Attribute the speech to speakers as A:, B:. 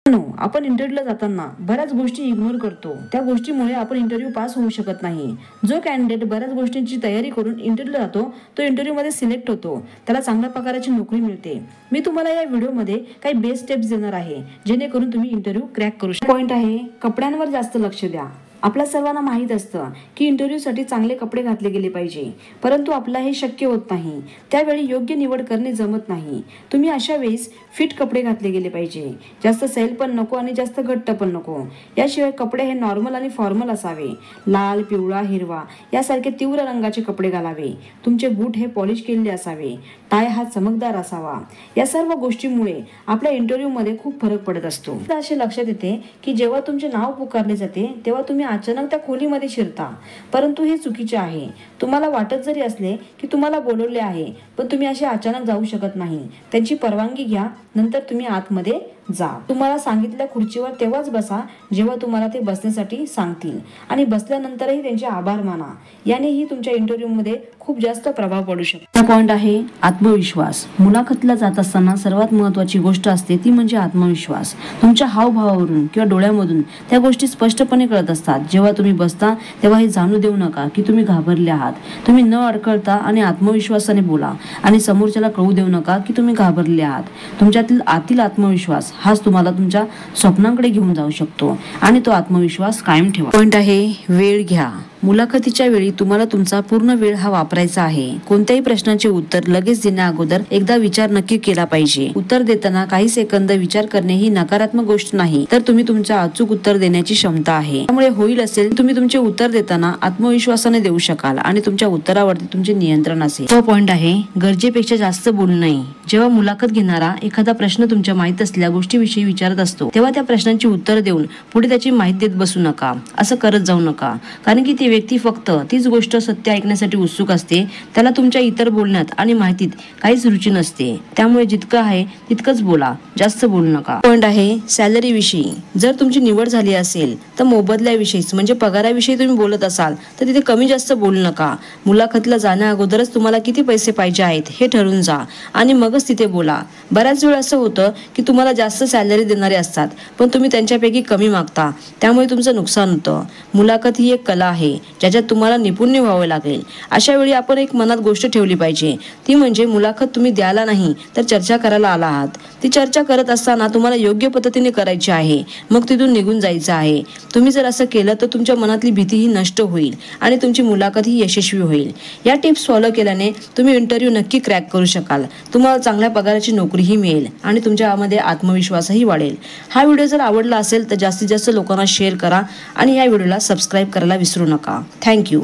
A: आपण इंटरव्ह्यूला जाताना बऱ्याच गोष्टी इग्नोर करतो, त्या गोष्टीमुळे आपण इंटरव्ह्यू पास होऊ शकत नाही। जो कॅन्डिडेट बऱ्याच गोष्टींची तयारी करून इंटरव्ह्यूला जातो तो इंटरव्ह्यू मध्ये सिलेक्ट होतो, त्याला चांगल्या प्रकारची नोकरी मिळते। मी तुम्हाला या व्हिडिओमध्ये काही बेस्ट टिप्स देणार आहे जेणेकरून तुम्ही इंटरव्ह्यू क्रॅक करू शकता। पॉइंट आहे, कपड्यांवर जास्त लक्ष द्या। आपल्या सर्वांना माहित असतं की इंटरव्ह्यूसाठी चांगले कपडे घातले गेले पाहिजे, परंतु आपल्याला हे शक्य होत नाही। त्यावेळी योग्य निवड करणे जमत नाही। तुम्ही अशा वेळेस फिट कपडे घातले गेले पाहिजे, जास्त सैल पण नको आणि जास्त घट्ट पण नको। याशिवाय कपडे हे नॉर्मल आणि फॉर्मल असावे, लाल, पिवळा, हिरवा यासारखे तीव्र रंगाचे कपडे घालावे। तुमचे बूट हे पॉलिश केलेले असावे, टाय हा चमकदार असावा। या सर्व गोष्टींमुळे आपल्या इंटरव्ह्यू मध्ये खूप फरक पडत असतो। असे लक्षात येते की जेव्हा तुमचे नाव पुकारले जाते तेव्हा तुम्ही अचानक त्या खोलीमध्ये शिरता, परंतु हे चुकीचे आहे। तुम्हाला वाटत जरी असले की तुम्हाला बोलवले आहे, पण तुम्ही असे अचानक जाऊ शकत नाही। त्यांची परवानगी घ्या, नंतर तुम्ही आतमध्ये जा। तुम्हाला सांगितलेल्या खुर्चीवर तेव्हाच बसा जेव्हा तुम्हाला ते बसण्यासाठी सांगतील, आणि बसल्यानंतरही त्यांचे आभार माना। यानेही तुमच्या इंटरव्ह्यू मध्ये खूप जास्त प्रभाव पडू शकतो। पॉइंट आहे, आत्मविश्वास। मुलाखतीला जात असताना सर्वात महत्त्वाची गोष्ट असते ती म्हणजे आत्मविश्वास। तुमच्या हावभावावरून किंवा डोळ्यामधून त्या गोष्टी स्पष्टपणे कळत असतात। जेव्हा तुम्ही बसता तेव्हा हे जाणू देऊ नका की तुम्ही घाबरले आहात। तुम्ही न अडखळता आणि आत्मविश्वासाने बोला, आणि समोरच्याला कळू देऊ नका की तुम्ही घाबरले आहात। तुमच्यातील आतील आत्मविश्वास हाच तुम्हाला तुमच्या स्वप्नांकडे घेऊन जाऊ शकतो, आणि तो आत्मविश्वास कायम ठेवा। पॉइंट आहे, वेळ घ्या। मुलाखतीच्या वेळी तुम्हाला तुमचा पूर्ण वेळ हा वापरायचा आहे। कोणत्याही प्रश्नाचे उत्तर लगेच देण्या अगोदर एकदा विचार नक्की केला पाहिजे। उत्तर देताना काही सेकंद विचार करणे ही नकारात्मक गोष्ट नाही, तर तुम्ही तुमच्या अचूक उत्तर देण्याची क्षमता आहे। त्यामुळे होईल असेल तुम्ही तुमचे उत्तर देताना आत्मविश्वासाने देऊ शकाल आणि तुमच्या उत्तरावरती तुमचे नियंत्रण असेल। तो पॉइंट आहे, गरजेपेक्षा जास्त बोलू नये। जेव्हा मुलाखत घेणारा एखादा प्रश्न तुमच्या माहित असलेल्या गोष्टीविषयी विचारत असतो तेव्हा त्या प्रश्नांची उत्तर देऊन पुढे त्याची माहिती देत बसू नका। असं करत जाऊ नका, कारण की ती व्यक्ती फक्त तीच गोष्ट सत्य ऐकण्यासाठी उत्सुक असते। त्याला तुमच्या इतर बोलण्यात आणि माहितीत काहीच रुची नसते। त्यामुळे जितकं आहे तितकंच बोला, जास्त बोलू नका। पॉइंट आहे, सॅलरी विषयी। जर तुमची निवड झाली असेल तर मोबदल्याविषयीच म्हणजे पगाराविषयी तुम्ही बोलत असाल तर तिथे कमी जास्त बोलू नका। मुलाखतीला जाण्या अगोदरच तुम्हाला किती पैसे पाहिजे आहेत हे ठरवून जा, आणि मगच तिथे बोला। बऱ्याच वेळ असं होतं की तुम्हाला जास्त सॅलरी देणारे असतात, पण तुम्ही त्यांच्यापैकी कमी मागता, त्यामुळे तुमचं नुकसान होतं। मुलाखत ही एक कला आहे ज्याच्यात तुम्हाला निपुण व्हावे लागेल। अशा वेळी आपण एक मनात गोष्ट ठेवली पाहिजे, ती म्हणजे मुलाखत तुम्ही द्यायला नाही तर चर्चा करायला आला आहात। ती चर्चा करत असताना तुम्हाला योग्य पद्धतीने करायची आहे, मग तिथून निघून जायचं आहे। तुम्ही जर असं केलं तर तुमच्या मनातली भीतीही नष्ट होईल आणि तुमची मुलाखत ही यशस्वी होईल। या टिप्स फॉलो केल्याने तुम्ही इंटरव्ह्यू नक्की क्रॅक करू शकाल। तुम्हाला चांगल्या पगाराची नोकरीही मिळेल आणि तुमच्यामध्ये आत्मविश्वासही वाढेल। हा व्हिडिओ जर आवडला असेल तर जास्तीत जास्त लोकांना शेअर करा, आणि या व्हिडिओला सबस्क्राईब करायला विसरू नका। थँक्यू।